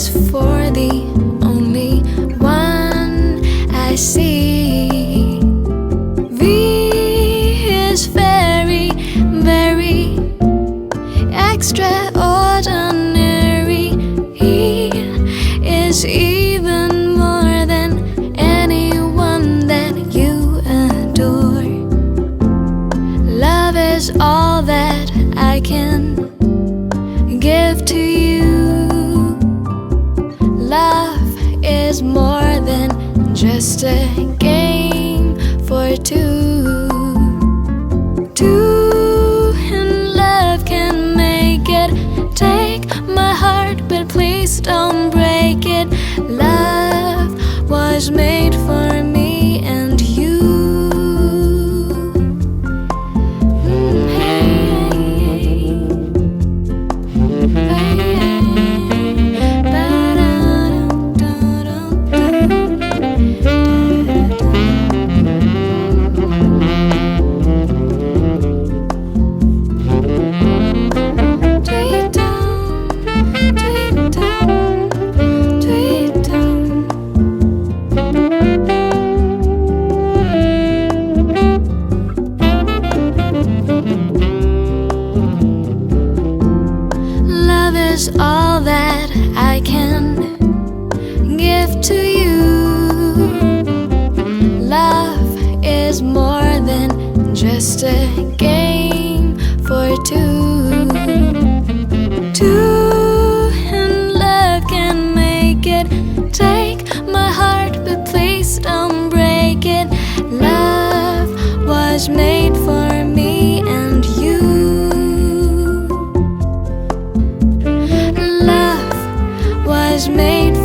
is for the only one I see. V is very, very extraordinary. E is even more than anyone that you adore. Love is all that I can give to you. Love is more than just a game for two. Two in love can make it. Take my heart, but please don't break it. Love was made for me and you. Is all that I can give to you. Love is more than just a game for two. Two in love can make it. Take my heart, but please don't break it. Love was made for me and you. Was made